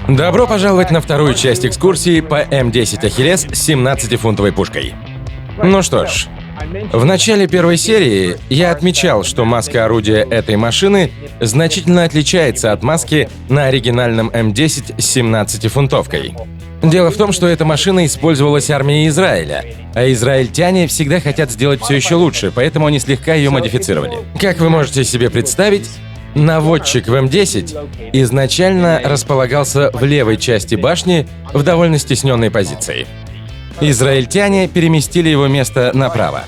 Добро пожаловать на вторую часть экскурсии по М10 Ахиллес с 17-фунтовой пушкой. Ну что ж, в начале первой серии я отмечал, что маска орудия этой машины значительно отличается от маски на оригинальном М10 с 17-фунтовкой. Дело в том, что эта машина использовалась армией Израиля, а израильтяне всегда хотят сделать все еще лучше, поэтому они слегка ее модифицировали. Как вы можете себе представить, наводчик в М10 изначально располагался в левой части башни в довольно стесненной позиции. Израильтяне переместили его место направо.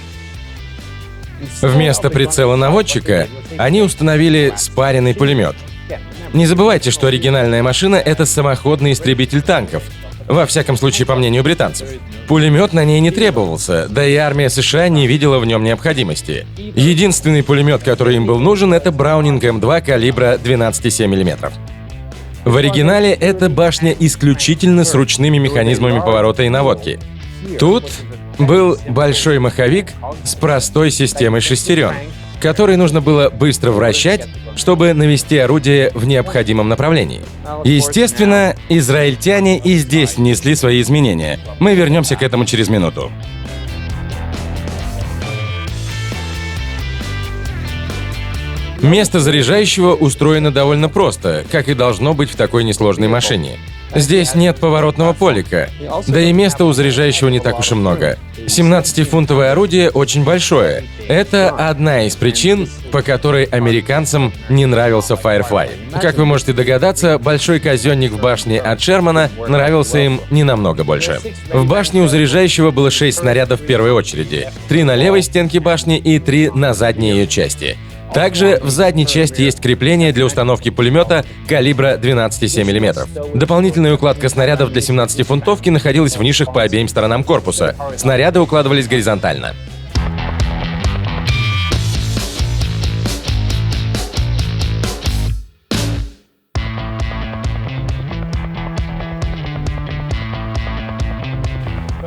Вместо прицела наводчика они установили спаренный пулемет. Не забывайте, что оригинальная машина — это самоходный истребитель танков. Во всяком случае, по мнению британцев. Пулемет на ней не требовался, да и армия США не видела в нем необходимости. Единственный пулемет, который им был нужен, это Браунинг М2 калибра 12,7 мм. В оригинале эта башня исключительно с ручными механизмами поворота и наводки. Тут был большой маховик с простой системой шестерен, который нужно было быстро вращать, чтобы навести орудие в необходимом направлении. Естественно, израильтяне и здесь внесли свои изменения. Мы вернемся к этому через минуту. Место заряжающего устроено довольно просто, как и должно быть в такой несложной машине. Здесь нет поворотного полика, да и места у заряжающего не так уж и много. 17-фунтовое орудие очень большое. Это одна из причин, по которой американцам не нравился Firefly. Как вы можете догадаться, большой казенник в башне от Шермана нравился им не намного больше. В башне у заряжающего было 6 снарядов в первой очереди, 3 на левой стенке башни и 3 на задней ее части. Также в задней части есть крепление для установки пулемета калибра 12,7 мм. Дополнительная укладка снарядов для 17-фунтовки находилась в нишах по обеим сторонам корпуса. Снаряды укладывались горизонтально.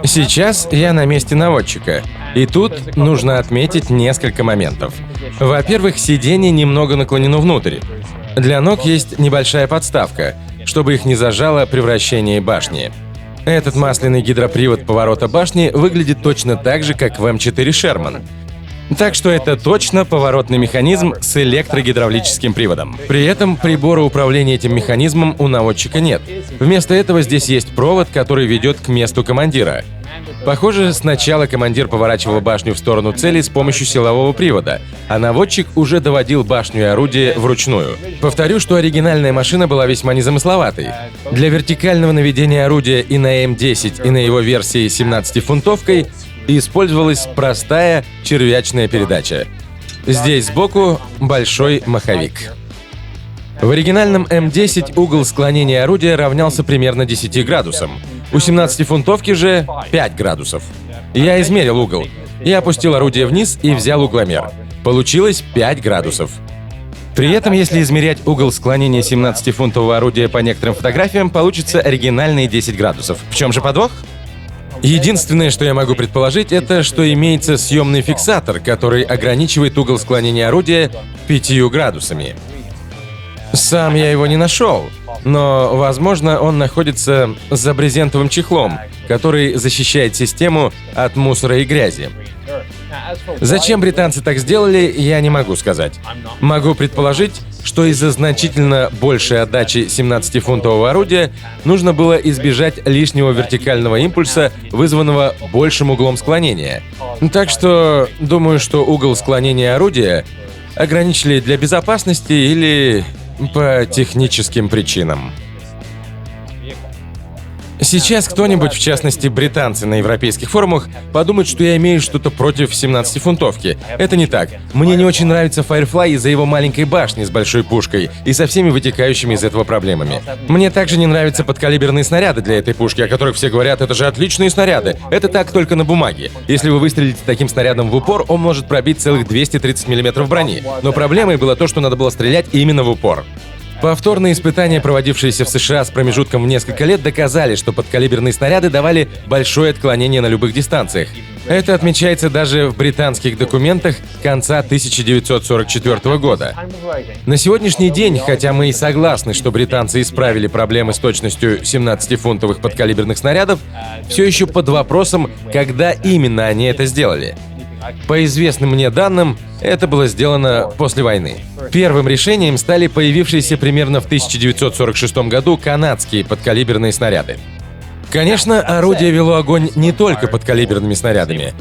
Сейчас я на месте наводчика, и тут нужно отметить несколько моментов. Во-первых, сиденье немного наклонено внутрь. Для ног есть небольшая подставка, чтобы их не зажало при вращении башни. Этот масляный гидропривод поворота башни выглядит точно так же, как в М4 Шерман. Так что это точно поворотный механизм с электрогидравлическим приводом. При этом прибора управления этим механизмом у наводчика нет. Вместо этого здесь есть провод, который ведет к месту командира. Похоже, сначала командир поворачивал башню в сторону цели с помощью силового привода, а наводчик уже доводил башню и орудие вручную. Повторю, что оригинальная машина была весьма незамысловатой. Для вертикального наведения орудия и на М10, и на его версии 17-фунтовкой использовалась простая червячная передача. Здесь сбоку большой маховик. В оригинальном М10 угол склонения орудия равнялся примерно 10 градусам. У 17-фунтовки же 5 градусов. Я измерил угол. Я опустил орудие вниз и взял угломер. Получилось 5 градусов. При этом, если измерять угол склонения 17-фунтового орудия по некоторым фотографиям, получится оригинальные 10 градусов. В чем же подвох? Единственное, что я могу предположить, это что имеется съемный фиксатор, который ограничивает угол склонения орудия 5 градусами. Сам я его не нашел, но, возможно, он находится за брезентовым чехлом, который защищает систему от мусора и грязи. Зачем британцы так сделали, я не могу сказать. Могу предположить, что из-за значительно большей отдачи 17-фунтового орудия нужно было избежать лишнего вертикального импульса, вызванного большим углом склонения. Так что, думаю, что угол склонения орудия ограничили для безопасности или по техническим причинам. Сейчас кто-нибудь, в частности британцы на европейских форумах, подумает, что я имею что-то против 17-фунтовки. Это не так. Мне не очень нравится Firefly из-за его маленькой башни с большой пушкой и со всеми вытекающими из этого проблемами. Мне также не нравятся подкалиберные снаряды для этой пушки, о которых все говорят, это же отличные снаряды. Это так только на бумаге. Если вы выстрелите таким снарядом в упор, он может пробить целых 230 мм брони. Но проблемой было то, что надо было стрелять именно в упор. Повторные испытания, проводившиеся в США с промежутком в несколько лет, доказали, что подкалиберные снаряды давали большое отклонение на любых дистанциях. Это отмечается даже в британских документах конца 1944 года. На сегодняшний день, хотя мы и согласны, что британцы исправили проблемы с точностью 17-фунтовых подкалиберных снарядов, все еще под вопросом, когда именно они это сделали. По известным мне данным, это было сделано после войны. Первым решением стали появившиеся примерно в 1946 году канадские подкалиберные снаряды. Конечно, орудие вело огонь не только подкалиберными снарядами.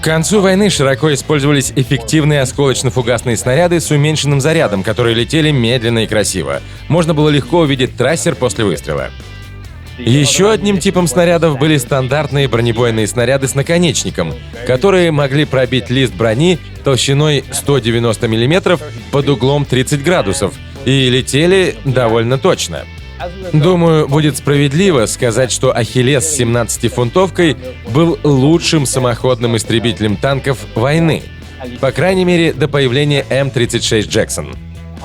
К концу войны широко использовались эффективные осколочно-фугасные снаряды с уменьшенным зарядом, которые летели медленно и красиво. Можно было легко увидеть трассер после выстрела. Еще одним типом снарядов были стандартные бронебойные снаряды с наконечником, которые могли пробить лист брони толщиной 190 мм под углом 30 градусов и летели довольно точно. Думаю, будет справедливо сказать, что Ахиллес с 17-фунтовкой был лучшим самоходным истребителем танков войны, по крайней мере, до появления М-36 «Джексон».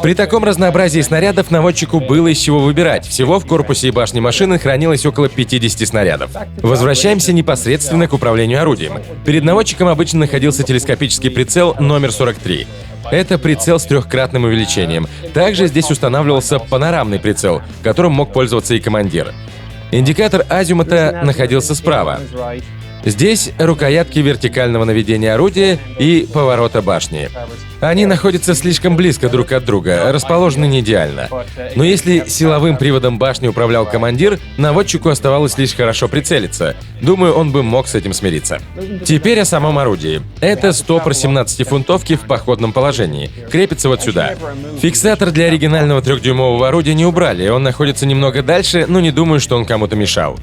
При таком разнообразии снарядов наводчику было из чего выбирать. Всего в корпусе и башне машины хранилось около 50 снарядов. Возвращаемся непосредственно к управлению орудием. Перед наводчиком обычно находился телескопический прицел номер 43. Это прицел с трехкратным увеличением. Также здесь устанавливался панорамный прицел, которым мог пользоваться и командир. Индикатор азимута находился справа. Здесь рукоятки вертикального наведения орудия и поворота башни. Они находятся слишком близко друг от друга, расположены не идеально. Но если силовым приводом башни управлял командир, наводчику оставалось лишь хорошо прицелиться. Думаю, он бы мог с этим смириться. Теперь о самом орудии. Это стопор 17-фунтовки в походном положении. Крепится вот сюда. Фиксатор для оригинального 3-дюймового орудия не убрали, он находится немного дальше, но не думаю, что он кому-то мешал.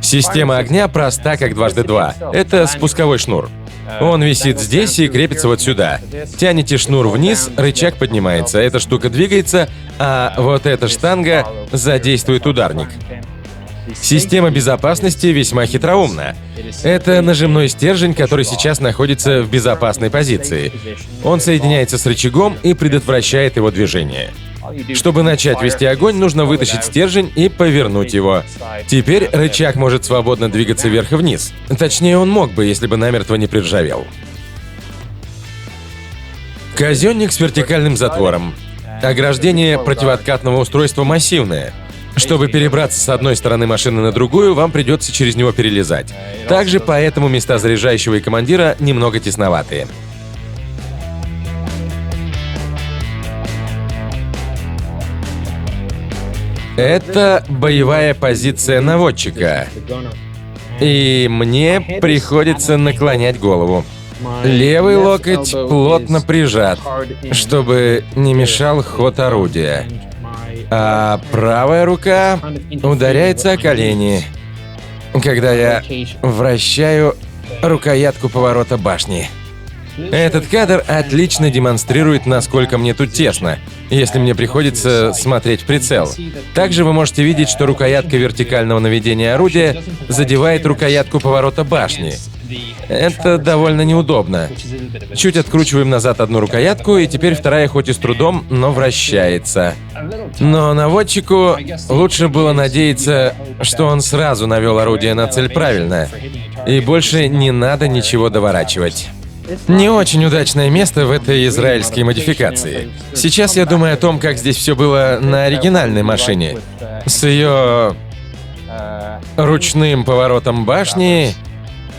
Система огня проста, как дважды два. Это спусковой шнур. Он висит здесь и крепится вот сюда. Тянете шнур вниз, рычаг поднимается, эта штука двигается, а вот эта штанга задействует ударник. Система безопасности весьма хитроумна. Это нажимной стержень, который сейчас находится в безопасной позиции. Он соединяется с рычагом и предотвращает его движение. Чтобы начать вести огонь, нужно вытащить стержень и повернуть его. Теперь рычаг может свободно двигаться вверх и вниз. Точнее, он мог бы, если бы намертво не приржавел. Казённик с вертикальным затвором. Ограждение противооткатного устройства массивное. Чтобы перебраться с одной стороны машины на другую, вам придется через него перелезать. Также поэтому места заряжающего и командира немного тесноватые. Это боевая позиция наводчика. И мне приходится наклонять голову. Левый локоть плотно прижат, чтобы не мешал ход орудия. А правая рука ударяется о колени, когда я вращаю рукоятку поворота башни. Этот кадр отлично демонстрирует, насколько мне тут тесно, если мне приходится смотреть в прицел. Также вы можете видеть, что рукоятка вертикального наведения орудия задевает рукоятку поворота башни. Это довольно неудобно. Чуть откручиваем назад одну рукоятку, и теперь вторая хоть и с трудом, но вращается. Но наводчику лучше было надеяться, что он сразу навел орудие на цель правильно, и больше не надо ничего доворачивать. Не очень удачное место в этой израильской модификации. Сейчас я думаю о том, как здесь все было на оригинальной машине. С ее ручным поворотом башни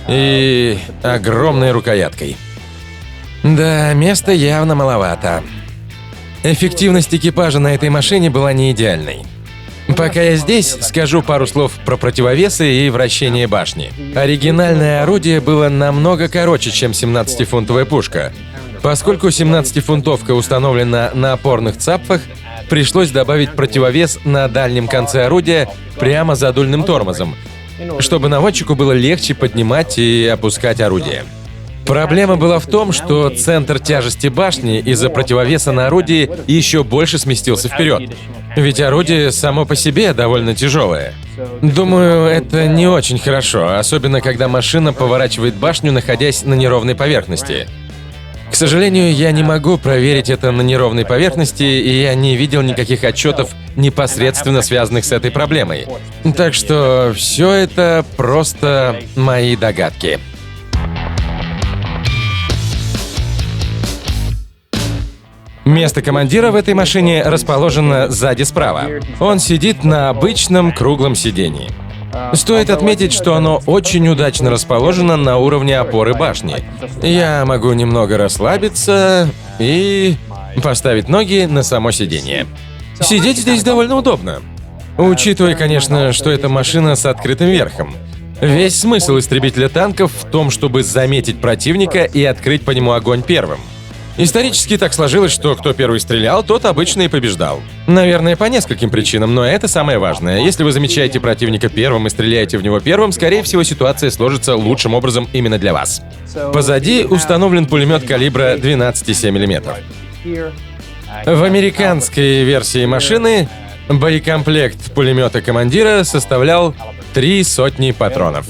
и огромной рукояткой. Да, места явно маловато. Эффективность экипажа на этой машине была не идеальной. Пока я здесь, скажу пару слов про противовесы и вращение башни. Оригинальное орудие было намного короче, чем 17-фунтовая пушка. Поскольку 17-фунтовка установлена на опорных цапфах, пришлось добавить противовес на дальнем конце орудия прямо за дульным тормозом, чтобы наводчику было легче поднимать и опускать орудие. Проблема была в том, что центр тяжести башни из-за противовеса на орудии еще больше сместился вперед. Ведь орудие само по себе довольно тяжелое. Думаю, это не очень хорошо, особенно когда машина поворачивает башню, находясь на неровной поверхности. К сожалению, я не могу проверить это на неровной поверхности, и я не видел никаких отчетов, непосредственно связанных с этой проблемой. Так что все это просто мои догадки. Место командира в этой машине расположено сзади справа. Он сидит на обычном круглом сидении. Стоит отметить, что оно очень удачно расположено на уровне опоры башни. Я могу немного расслабиться и поставить ноги на само сиденье. Сидеть здесь довольно удобно. Учитывая, конечно, что это машина с открытым верхом. Весь смысл истребителя танков в том, чтобы заметить противника и открыть по нему огонь первым. Исторически так сложилось, что кто первый стрелял, тот обычно и побеждал. Наверное, по нескольким причинам, но это самое важное. Если вы замечаете противника первым и стреляете в него первым, скорее всего, ситуация сложится лучшим образом именно для вас. Позади установлен пулемет калибра 12,7 мм. В американской версии машины боекомплект пулемета командира составлял 300 патронов.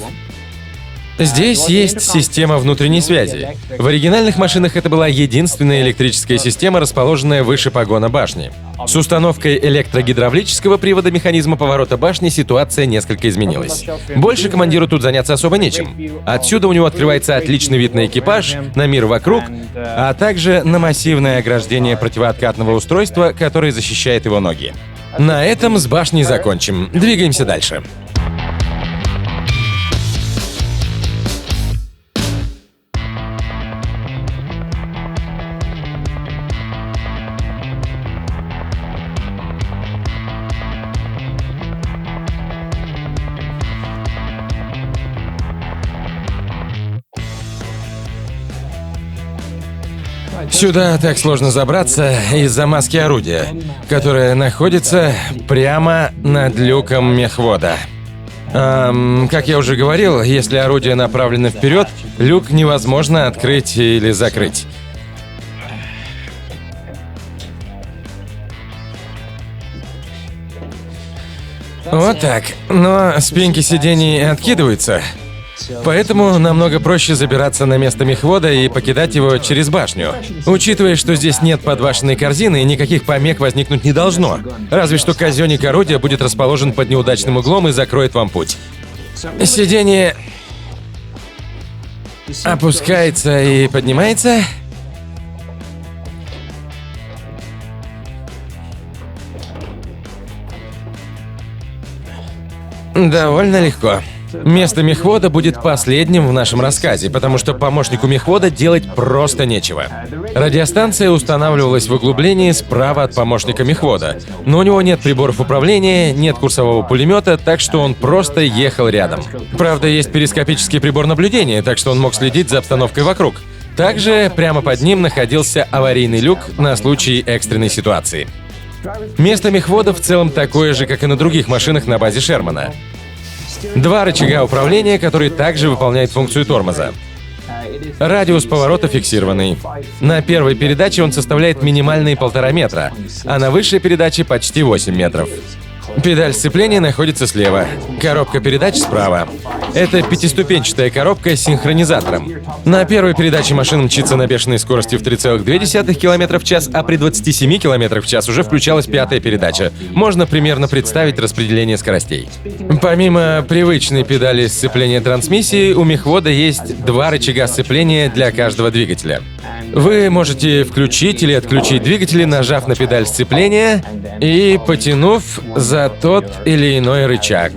Здесь есть система внутренней связи. В оригинальных машинах это была единственная электрическая система, расположенная выше погона башни. С установкой электрогидравлического привода механизма поворота башни ситуация несколько изменилась. Больше командиру тут заняться особо нечем. Отсюда у него открывается отличный вид на экипаж, на мир вокруг, а также на массивное ограждение противооткатного устройства, которое защищает его ноги. На этом с башней закончим. Двигаемся дальше. Сюда так сложно забраться из-за маски орудия, которая находится прямо над люком мехвода. Как я уже говорил, если орудие направлено вперед, люк невозможно открыть или закрыть. Вот так. Но спинки сидений откидываются. Поэтому намного проще забираться на место мехвода и покидать его через башню. Учитывая, что здесь нет подвашенной корзины, никаких помех возникнуть не должно. Разве что казённик орудия будет расположен под неудачным углом и закроет вам путь. Сиденье опускается и поднимается. Довольно легко. Место мехвода будет последним в нашем рассказе, потому что помощнику мехвода делать просто нечего. Радиостанция устанавливалась в углублении справа от помощника мехвода, но у него нет приборов управления, нет курсового пулемета, так что он просто ехал рядом. Правда, есть перископический прибор наблюдения, так что он мог следить за обстановкой вокруг. Также прямо под ним находился аварийный люк на случай экстренной ситуации. Место мехвода в целом такое же, как и на других машинах на базе Шермана. Два рычага управления, которые также выполняют функцию тормоза. Радиус поворота фиксированный. На первой передаче он составляет минимальные 1,5 метра, а на высшей передаче почти 8 метров. Педаль сцепления находится слева, коробка передач справа. Это пятиступенчатая коробка с синхронизатором. На первой передаче машина мчится на бешеной скорости в 3,2 км в час, а при 27 км в час уже включалась пятая передача. Можно примерно представить распределение скоростей. Помимо привычной педали сцепления трансмиссии, у мехвода есть два рычага сцепления для каждого двигателя. Вы можете включить или отключить двигатели, нажав на педаль сцепления и потянув за тот или иной рычаг.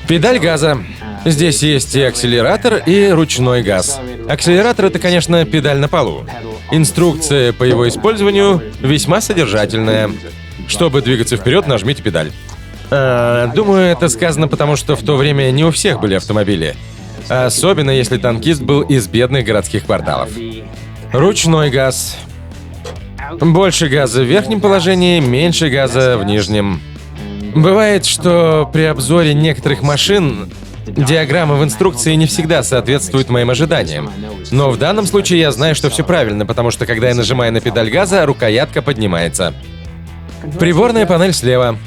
Педаль газа. Здесь есть и акселератор, и ручной газ. Акселератор — это, конечно, педаль на полу. Инструкция по его использованию весьма содержательная. Чтобы двигаться вперед, нажмите педаль. Думаю, это сказано потому, что в то время не у всех были автомобили. Особенно, если танкист был из бедных городских кварталов. Ручной газ. Больше газа в верхнем положении, меньше газа в нижнем. Бывает, что при обзоре некоторых машин диаграмма в инструкции не всегда соответствует моим ожиданиям. Но в данном случае я знаю, что все правильно, потому что когда я нажимаю на педаль газа, рукоятка поднимается. Приборная панель слева.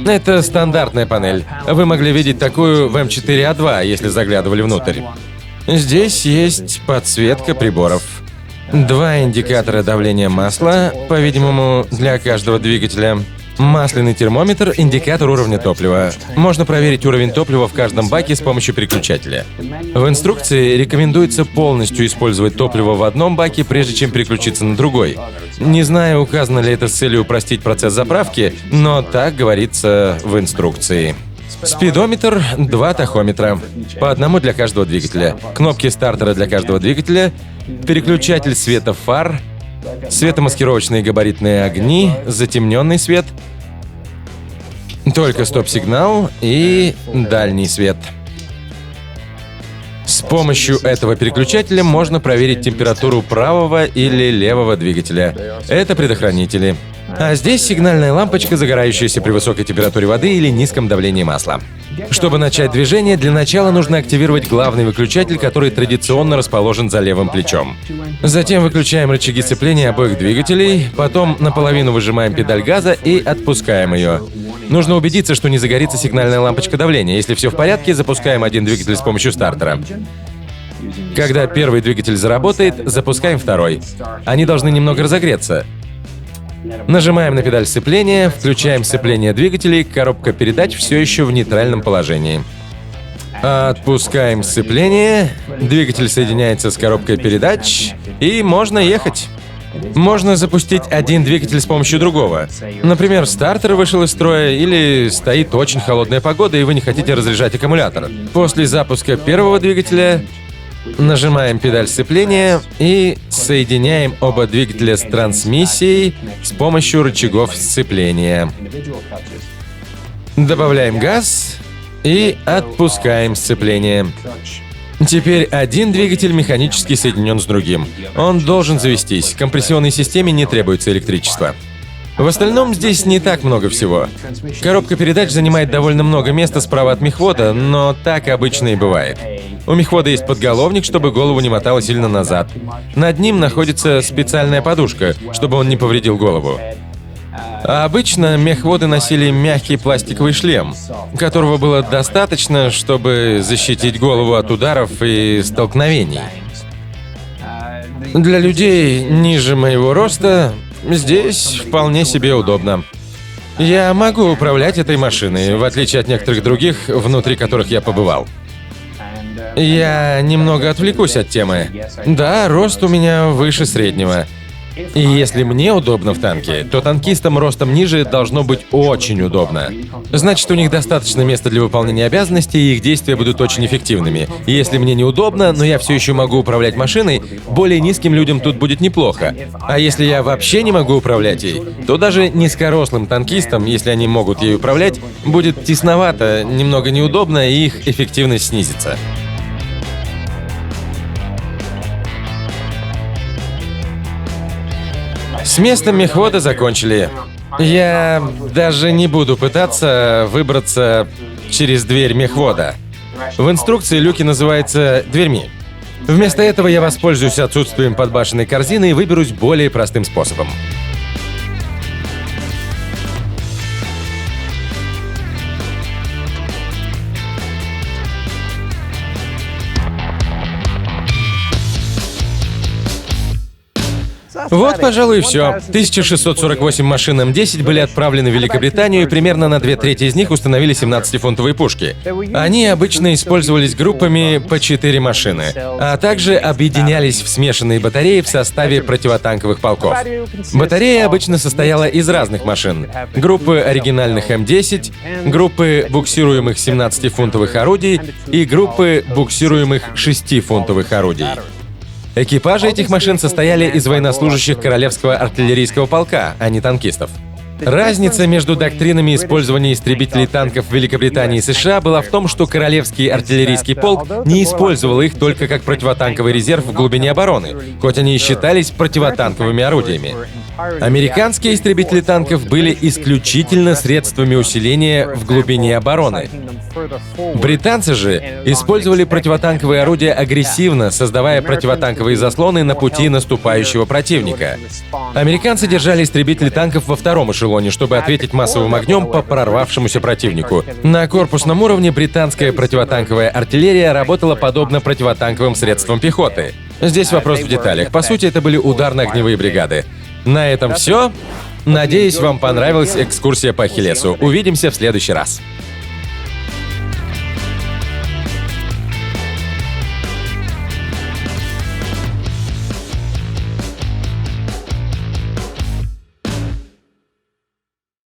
Это стандартная панель. Вы могли видеть такую в М4А2, если заглядывали внутрь. Здесь есть подсветка приборов. 2 индикатора давления масла, по-видимому, для каждого двигателя. Масляный термометр – индикатор уровня топлива. Можно проверить уровень топлива в каждом баке с помощью переключателя. В инструкции рекомендуется полностью использовать топливо в одном баке, прежде чем переключиться на другой. Не знаю, указано ли это с целью упростить процесс заправки, но так говорится в инструкции. Спидометр, 2 тахометра, по одному для каждого двигателя, кнопки стартера для каждого двигателя, переключатель света фар, светомаскировочные габаритные огни, затемненный свет, только стоп-сигнал и дальний свет. С помощью этого переключателя можно проверить температуру правого или левого двигателя. Это предохранители. А здесь сигнальная лампочка, загорающаяся при высокой температуре воды или низком давлении масла. Чтобы начать движение, для начала нужно активировать главный выключатель, который традиционно расположен за левым плечом. Затем выключаем рычаги сцепления обоих двигателей, потом наполовину выжимаем педаль газа и отпускаем ее. Нужно убедиться, что не загорится сигнальная лампочка давления. Если все в порядке, запускаем один двигатель с помощью стартера. Когда первый двигатель заработает, запускаем второй. Они должны немного разогреться. Нажимаем на педаль сцепления, включаем сцепление двигателей, коробка передач все еще в нейтральном положении. Отпускаем сцепление, двигатель соединяется с коробкой передач, и можно ехать. Можно запустить один двигатель с помощью другого. Например, стартер вышел из строя или стоит очень холодная погода, и вы не хотите разряжать аккумулятор. После запуска первого двигателя нажимаем педаль сцепления и соединяем оба двигателя с трансмиссией с помощью рычагов сцепления. Добавляем газ и отпускаем сцепление. Теперь один двигатель механически соединен с другим. Он должен завестись. Компрессионной системе не требуется электричество. В остальном здесь не так много всего. Коробка передач занимает довольно много места справа от мехвода, но так обычно и бывает. У мехвода есть подголовник, чтобы голову не мотало сильно назад. Над ним находится специальная подушка, чтобы он не повредил голову. А обычно мехводы носили мягкий пластиковый шлем, которого было достаточно, чтобы защитить голову от ударов и столкновений. Для людей ниже моего роста здесь вполне себе удобно. Я могу управлять этой машиной, в отличие от некоторых других, внутри которых я побывал. Я немного отвлекусь от темы. Да, рост у меня выше среднего. И если мне удобно в танке, то танкистам ростом ниже должно быть очень удобно. Значит, у них достаточно места для выполнения обязанностей, и их действия будут очень эффективными. И если мне неудобно, но я все еще могу управлять машиной, более низким людям тут будет неплохо. А если я вообще не могу управлять ей, то даже низкорослым танкистам, если они могут ей управлять, будет тесновато, немного неудобно, и их эффективность снизится. С местом мехвода закончили. Я даже не буду пытаться выбраться через дверь мехвода. В инструкции люки называются дверьми. Вместо этого я воспользуюсь отсутствием подбашенной корзины и выберусь более простым способом. Вот, пожалуй, и все. 1648 машин М10 были отправлены в Великобританию, и примерно на 2/3 из них установили 17-фунтовые пушки. Они обычно использовались группами по 4 машины, а также объединялись в смешанные батареи в составе противотанковых полков. Батарея обычно состояла из разных машин. Группы оригинальных М10, группы буксируемых 17-фунтовых орудий и группы буксируемых 6-фунтовых орудий. Экипажи этих машин состояли из военнослужащих Королевского артиллерийского полка, а не танкистов. Разница между доктринами использования истребителей танков в Великобритании и США была в том, что Королевский артиллерийский полк не использовал их только как противотанковый резерв в глубине обороны, хоть они и считались противотанковыми орудиями. Американские истребители танков были исключительно средствами усиления в глубине обороны. Британцы же использовали противотанковые орудия агрессивно, создавая противотанковые заслоны на пути наступающего противника. Американцы держали истребители танков во втором эшелоне, эшелоне, чтобы ответить массовым огнем по прорвавшемуся противнику. На корпусном уровне британская противотанковая артиллерия работала подобно противотанковым средствам пехоты. Здесь вопрос в деталях. По сути, это были ударно-огневые бригады. На этом все. Надеюсь, вам понравилась экскурсия по Ахиллесу. Увидимся в следующий раз.